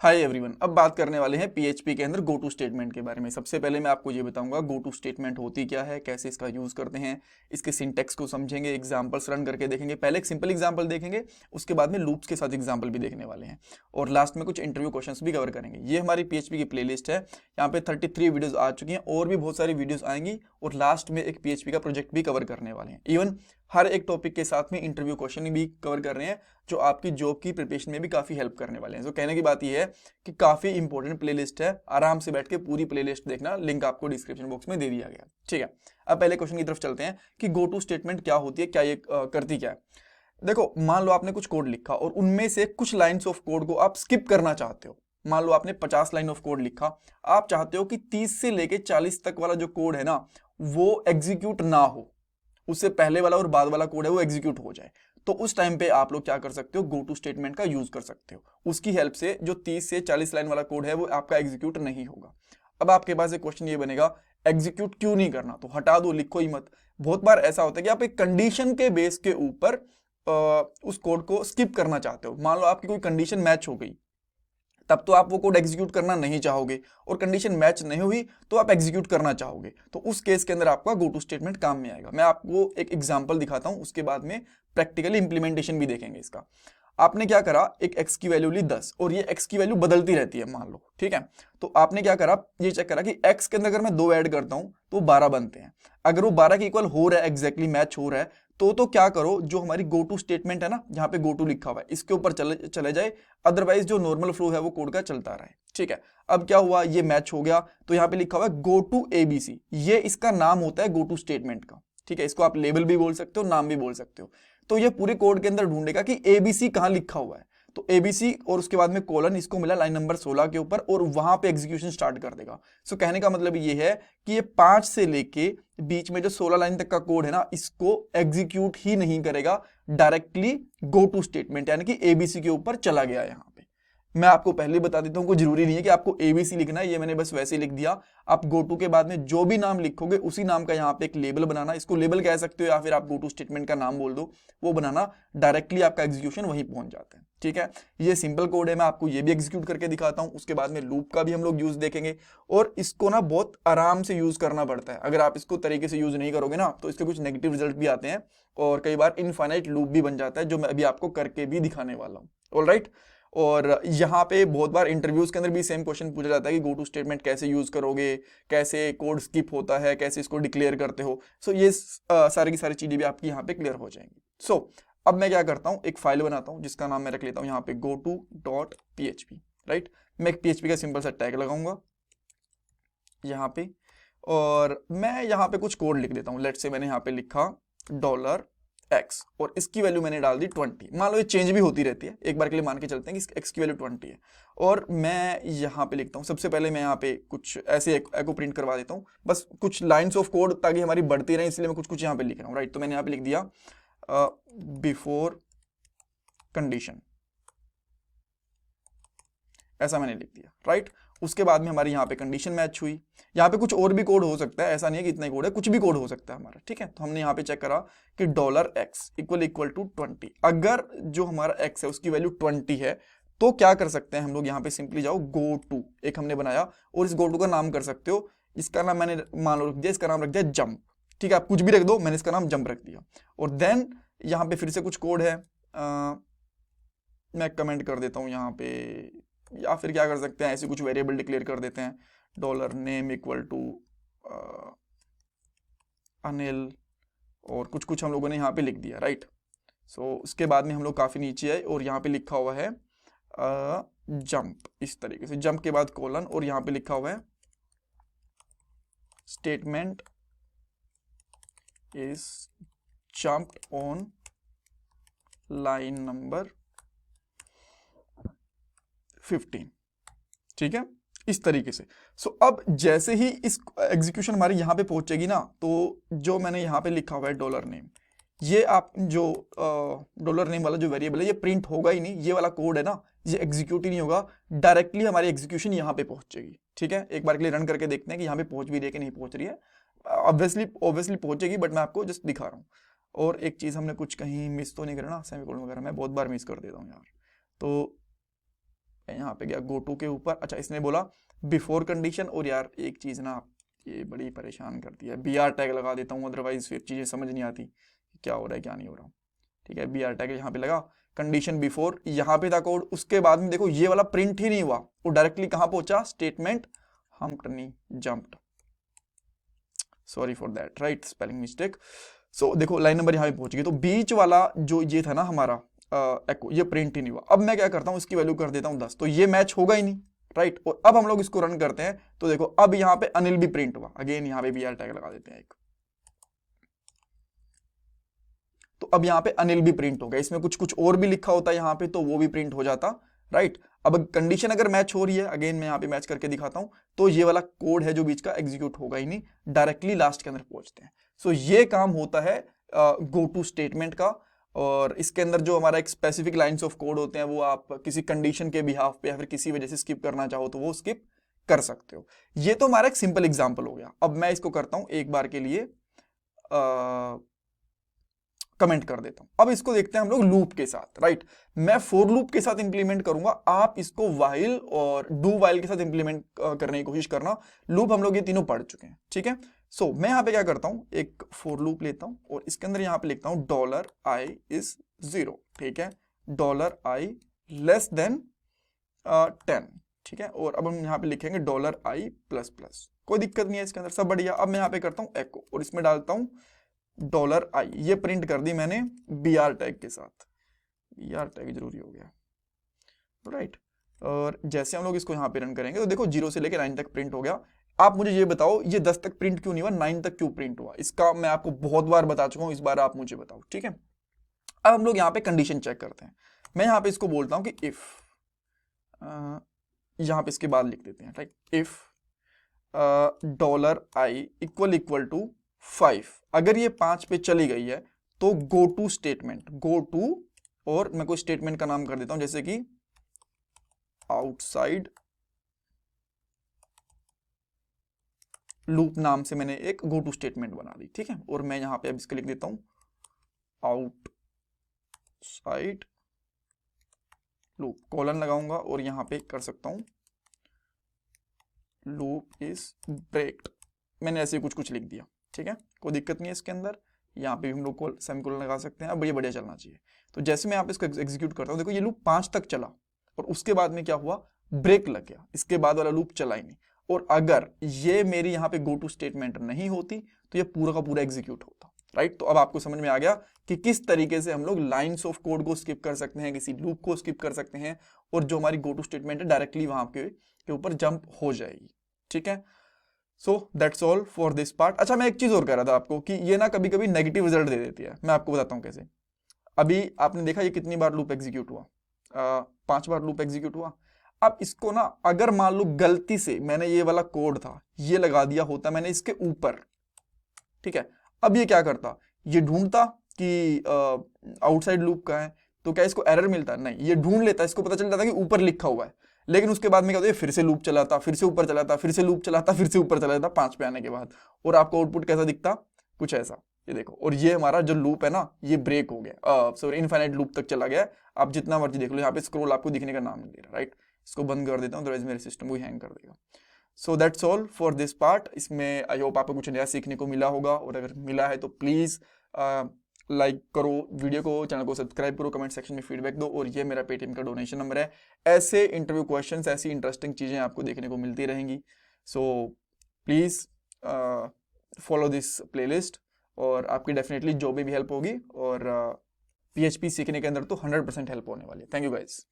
Hi everyone. अब बात करने वाले हैं पीएचपी के अंदर गो टू स्टेटमेंट के बारे में। सबसे पहले मैं आपको ये बताऊंगा गो टू स्टेटमेंट होती क्या है, कैसे इसका यूज करते हैं, इसके सिंटैक्स को समझेंगे, एग्जांपल्स रन करके देखेंगे। पहले एक सिंपल एग्जांपल देखेंगे, उसके बाद में लूप्स के साथ एग्जांपल भी देखने वाले हैं और लास्ट में कुछ इंटरव्यू क्वेश्चंस भी कवर करेंगे। ये हमारी पीएचपी की प्लेलिस्ट है। यहाँ पे 33 वीडियोज आ चुकी हैं और भी बहुत सारी वीडियोज आएंगी और लास्ट में एक पीएचपी का प्रोजेक्ट भी कवर करने वाले हैं। इवन हर एक टॉपिक के साथ में इंटरव्यू क्वेश्चन भी कवर कर रहे हैं जो आपकी जॉब की प्रिपरेशन में भी काफी हेल्प करने वाले हैं। तो कहने की बात यह है कि काफी इंपॉर्टेंट प्लेलिस्ट है, आराम से बैठ के पूरी प्लेलिस्ट देखना, लिंक आपको डिस्क्रिप्शन बॉक्स में दे दिया गया। ठीक है, अब पहले क्वेश्चन की तरफ चलते हैं कि गो टू स्टेटमेंट क्या होती है, क्या ये करती क्या है। देखो, मान लो आपने कुछ कोड लिखा और उनमें से कुछ लाइंस ऑफ कोड को आप स्किप करना चाहते हो। मान लो आपने 50 लाइन ऑफ कोड लिखा, आप चाहते हो कि 30 से लेके 40 तक वाला जो कोड है ना वो एग्जीक्यूट ना हो, उससे पहले वाला और बाद वाला कोड है वो एग्जीक्यूट हो जाए। तो उस टाइम पे आप लोग क्या कर सकते हो, गो टू स्टेटमेंट का यूज कर सकते हो। उसकी हेल्प से जो 30 से 40 लाइन वाला कोड है वो आपका एग्जीक्यूट नहीं होगा। अब आपके पास एक क्वेश्चन ये बनेगा, एग्जीक्यूट क्यों नहीं करना, तो हटा दो, लिखो ही मत। बहुत बार ऐसा होता है कि आप एक कंडीशन के बेस के ऊपर उस कोड को स्किप करना चाहते हो। मान लो आपकी कोई कंडीशन मैच हो गई, तब तो आप वो कोड एग्जीक्यूट करना नहीं चाहोगे, और कंडीशन मैच नहीं हुई तो आप एग्जीक्यूट करना चाहोगे। तो उस केस के अंदर आपका गो टू स्टेटमेंट काम में आएगा। मैं आपको एक एग्जांपल दिखाता हूं, उसके बाद में प्रैक्टिकली इंप्लीमेंटेशन भी देखेंगे इसका। आपने क्या करा, एक x की वैल्यू ली 10 और ये x की वैल्यू बदलती रहती है मान लो, ठीक है। तो आपने क्या करा, ये चेक करा कि x के अंदर अगर मैं 2 ऐड करता हूं तो 12 बनते हैं। अगर वो 12 के इक्वल हो रहा है, एग्जैक्टली मैच हो रहा है, तो क्या करो, जो हमारी गो टू स्टेटमेंट है ना, जहां पे गो टू लिखा हुआ है, इसके ऊपर चले जाए। अदरवाइज जो नॉर्मल फ्लो है वो कोड का चलता रहे। ठीक है, अब क्या हुआ, ये मैच हो गया तो यहाँ पे लिखा हुआ है गो टू एबीसी। ये इसका नाम होता है गो टू स्टेटमेंट का। ठीक है, इसको आप लेबल भी बोल सकते हो, नाम भी बोल सकते हो। तो ये पूरे कोड के अंदर ढूंढेगा कि एबीसी कहां लिखा हुआ है, तो एबीसी और उसके बाद में कोलन, इसको मिला लाइन नंबर 16 के ऊपर, और वहां पे एग्जीक्यूशन स्टार्ट कर देगा। सो कहने का मतलब ये है कि ये 5 से लेके बीच में जो 16 लाइन तक का कोड है ना, इसको एग्जीक्यूट ही नहीं करेगा, डायरेक्टली गो टू स्टेटमेंट यानी कि एबीसी के ऊपर चला गया। यहां पे मैं आपको पहले ही बता देता हूं, कोई जरूरी नहीं है कि आपको एबीसी लिखना है, ये मैंने बस वैसे ही लिख दिया। आप गो टू के बाद में जो भी नाम लिखोगे उसी नाम का यहाँ पे एक लेबल बनाना, इसको लेबल कह सकते हो या फिर आप गो टू स्टेटमेंट का नाम बोल दो, वो बनाना, डायरेक्टली आपका एग्जीक्यूशन वहीं पहुंच जाता है। ठीक है, ये सिंपल कोड है, मैं आपको ये भी एग्जीक्यूट करके दिखाता हूं। उसके बाद में लूप का भी हम लोग यूज देखेंगे, और इसको ना बहुत आराम से यूज करना पड़ता है। अगर आप इसको तरीके से यूज नहीं करोगे ना तो इसके कुछ नेगेटिव रिजल्ट भी आते हैं, और कई बार इनफाइनाइट लूप भी बन जाता है, जो मैं अभी आपको करके भी दिखाने वाला हूँ। ऑलराइट, और यहाँ पे बहुत बार इंटरव्यूज के अंदर भी सेम क्वेश्चन पूछा जाता है कि गो टू स्टेटमेंट कैसे यूज करोगे, कैसे कोड स्किप होता है, कैसे इसको डिक्लेयर करते हो। सो ये सारी की सारी चीजें भी आपकी यहाँ पे क्लियर हो जाएंगी। सो अब मैं क्या करता हूँ, एक फाइल बनाता हूँ जिसका नाम मैं रख लेता हूँ यहाँ पे goto.php। राइट, मैं एक PHP का सिंपल सा टैग लगाऊंगा यहाँ पे, और मैं यहाँ पे कुछ कोड लिख देता हूँ। लेट्स से मैंने यहाँ पे लिखा $x और इसकी वैल्यू मैंने डाल दी 20। मान लो ये चेंज भी होती रहती है, एक बार के लिए मान के चलते हैं कि x की वैल्यू 20 है, और मैं यहाँ पे लिखता हूँ। सबसे पहले मैं यहाँ पे कुछ ऐसे एको प्रिंट करवा देता हूँ, बस कुछ लाइंस ऑफ कोड ताकि हमारी बढ़ती रहे, इसलिए मैं कुछ कुछ यहाँ पे लिख रहा हूँ। राइट, तो मैंने यहाँ पे लिख दिया बिफोर कंडीशन, ऐसा मैंने लिख दिया। राइट, उसके बाद में हमारी यहाँ पे कंडीशन मैच हुई। यहाँ पे कुछ और भी कोड हो सकता है, ऐसा नहीं है कि इतना ही कोड है, कुछ भी कोड हो सकता है हमारा। ठीक है, तो हमने यहाँ पे चेक करा कि $x इक्वल टू 20। अगर जो हमारा x है उसकी वैल्यू 20 है, तो क्या कर सकते हैं हम लोग, यहाँ पे सिंपली जाओ गो टू, एक हमने बनाया, और इस गो टू का नाम कर सकते हो, इसका नाम मैंने मान लो रख दिया, इसका नाम रख दिया जंप। ठीक है, आप कुछ भी रख दो, मैंने इसका नाम जंप रख दिया। और देन यहाँ पे फिर से कुछ कोड है, मैं कमेंट कर देता हूँ यहाँ पे, या फिर क्या कर सकते हैं, ऐसे कुछ वेरिएबल डिक्लेयर कर देते हैं, $name इक्वल टू अनिल, और कुछ कुछ हम लोगों ने यहाँ पे लिख दिया। राइट, सो उसके बाद में हम लोग काफ़ी नीचे आए और यहाँ पे लिखा हुआ है जंप, इस तरीके से, जंप के बाद कोलन, और यहाँ पे लिखा हुआ है statement is jumped on line number 15। ठीक है, इस तरीके से। सो अब जैसे ही इस एग्जीक्यूशन हमारी यहाँ पे पहुंचेगी ना, तो जो मैंने यहाँ पे लिखा हुआ है $name, ये आप जो $name वाला जो वेरिएबल है ये प्रिंट होगा ही नहीं, ये वाला कोड है ना, ये एग्जीक्यूट ही नहीं होगा, डायरेक्टली हमारी एग्जीक्यूशन यहाँ पे पहुंचेगी। ठीक है, एक बार के लिए रन करके देखते हैं कि यहाँ पे पहुंच भी रही है कि नहीं पहुंच रही है। ऑब्वियसली पहुंचेगी, बट मैं आपको जस्ट दिखा रहा हूँ। और एक चीज हमने कुछ कहीं मिस तो नहीं करना, सेमीकोलन वगैरह मैं बहुत बार मिस कर देता हूँ यार। तो यहाँ पे गया गो टू के ऊपर। अच्छा इसने बोला बिफोर कंडीशन, और यार एक चीज़ ना ये बड़ी परेशान करती है, बी आर टैग लगा देता हूँ, अदरवाइज फिर चीज़ें समझ नहीं आती क्या हो रहा है क्या नहीं हो रहा। ठीक है, बी आर टैग यहाँ पे लगा, कंडीशन बिफोर, यहाँ पे था कोड, उसके बाद में देखो ये वाला प्रिंट ही नहीं हुआ, वो डायरेक्टली कहाँ पहुंचा, स्टेटमेंट हमटनी jumped, sorry for that, right, spelling mistake. So देखो लाइन नंबर यहाँ पे पहुंच गई, तो बीच वाला जो ये था ना हमारा एको, ये प्रिंट ही नहीं हुआ। अब मैं क्या करता हूँ, इसकी वैल्यू कर देता हूँ 10, तो ये मैच होगा ही नहीं, राइट। और अब हम लोग इसको रन करते हैं, तो देखो अब यहाँ पे अनिल भी प्रिंट हुआ, अगेन यहाँ पे बी आर टैग लगा देते हैं एक, तो अब यहाँ पे अनिल भी प्रिंट हो गया। इसमें कुछ कुछ और भी लिखा होता है यहाँ पे, तो वो भी प्रिंट हो जाता, राइट। अब कंडीशन अगर मैच हो रही है, अगेन मैं यहाँ पे मैच करके दिखाता हूँ, तो ये वाला कोड है जो बीच का एग्जीक्यूट होगा ही नहीं, डायरेक्टली लास्ट के अंदर पहुंचते हैं। सो ये काम होता है गो टू स्टेटमेंट का, और इसके अंदर जो हमारा एक स्पेसिफिक लाइंस ऑफ कोड होते हैं वो आप किसी कंडीशन के बिहाफ पे या फिर किसी वजह से स्किप करना चाहो तो वो स्किप कर सकते हो। ये तो हमारा एक सिंपल एग्जांपल हो गया। अब मैं इसको करता हूं एक बार के लिए कमेंट कर देता हूं। अब इसको देखते हैं हम लोग लूप के साथ, राइट। मैं फॉर लूप के साथ इंप्लीमेंट करूंगा, आप इसको व्हाइल और डू व्हाइल के साथ इंप्लीमेंट करने की कोशिश करना। लूप हम लोग ये तीनों पढ़ चुके हैं, ठीक है। सो मैं यहाँ पे क्या करता हूँ, एक फॉर लूप लेता हूँ और इसके अंदर यहाँ पे लिखता हूँ $i is 0, ठीक है, $i लेस देन 10, ठीक है। और अब हम यहाँ पे लिखेंगे $i प्लस प्लस, कोई दिक्कत नहीं है इसके अंदर, सब बढ़िया। अब मैं यहाँ पे करता हूँ एको और इसमें डालता हूँ $i, ये प्रिंट कर दी मैंने बी आर टैग के साथ, बी आर टैग जरूरी हो गया, राइट। और जैसे हम लोग इसको यहाँ पे रन करेंगे तो देखो 0 से लेकर 9 तक प्रिंट हो गया। आप मुझे ये बताओ ये 10 तक प्रिंट क्यों नहीं हुआ, 9 तक क्यों प्रिंट हुआ, इसका मैं आपको बहुत बार बता चुका हूँ, इस बार आप मुझे बताओ, ठीक है। अब हम लोग यहाँ पे कंडीशन चेक करते हैं। मैं यहाँ पे इसको बोलता हूँ कि इफ, यहाँ पे इसके बाद लिख देते हैं, right, if $i equal to 5, अगर ये 5 पे चली गई है तो go to statement, go to, और मैं कोई स्टेटमेंट का नाम कर देता हूं जैसे कि आउटसाइड लूप नाम से मैंने एक गो टू स्टेटमेंट बना दी, ठीक है। और मैं यहां पे अब इसको लिख देता हूं आउटसाइड लूप, कॉलन लगाऊंगा और यहां पे कर सकता हूं लूप इज ब्रेक्ड, मैंने ऐसे कुछ कुछ लिख दिया, ठीक है, कोई दिक्कत नहीं है इसके अंदर। यहाँ पे भी हम लोग सेमीकोलन लगा सकते हैं। अब ये बढ़िया चलना चाहिए। तो जैसे मैं यहाँ पे इसको एग्जीक्यूट करता हूँ, देखो ये लूप 5 तक चला और उसके बाद में क्या हुआ, ब्रेक लग गया, इसके बाद वाला लूप चला ही नहीं। और अगर ये मेरी यहाँ पे गो टू स्टेटमेंट नहीं होती तो ये पूरा का पूरा एग्जीक्यूट होता, राइट। तो अब आपको समझ में आ गया कि किस तरीके से हम लोग लाइन्स ऑफ कोड को स्किप कर सकते हैं, किसी लूप को स्किप कर सकते हैं, और जो हमारी गो टू स्टेटमेंट है डायरेक्टली वहां के ऊपर जंप हो जाएगी, ठीक है। So that's all for this part. अच्छा मैं एक चीज और कह रहा था आपको कि ये ना कभी कभी नेगेटिव रिजल्ट दे देती है, मैं आपको बताता हूँ कैसे। अभी आपने देखा ये कितनी बार लूप एग्जीक्यूट हुआ, 5 बार लूप एग्जीक्यूट हुआ। अब इसको ना अगर मान लो गलती से मैंने ये वाला कोड था ये लगा दिया होता मैंने इसके ऊपर, ठीक है, अब ये क्या करता, ये ढूंढता कि आउटसाइड लूप का है, तो क्या इसको एरर मिलता, नहीं, ये ढूंढ लेता, इसको पता चल जाता कि ऊपर लिखा हुआ है। लेकिन उसके बाद में क्या होता है, फिर से लूप चलाता, फिर से ऊपर चलाता, फिर से लूप चलाता, फिर से ऊपर चला जाता 5 पे आने के बाद, और आपको आउटपुट कैसा दिखता, कुछ ऐसा, ये देखो। और ये हमारा जो लूप है ना ये ब्रेक हो गया, सॉरी इनफाइनाइट लूप तक चला गया। आप जितना मर्जी देख लो, यहाँ पे स्क्रॉल आपको दिखने का नाम नहीं दे रहा, राइट। इसको बंद कर देता हूँ, अदरवाइज मेरे सिस्टम को हैंग कर देगा। So that's all for this part. इसमें आई होप आपको कुछ नया सीखने को मिला होगा, और अगर मिला है तो प्लीज लाइक करो वीडियो को, चैनल को सब्सक्राइब करो, कमेंट सेक्शन में फीडबैक दो, और ये मेरा पेटीएम का डोनेशन नंबर है। ऐसे इंटरव्यू क्वेश्चंस, ऐसी इंटरेस्टिंग चीज़ें आपको देखने को मिलती रहेंगी। So please follow this playlist, और आपकी डेफिनेटली जो भी हेल्प होगी, और PHP सीखने के अंदर तो 100% हेल्प होने वाली है। Thank you guys.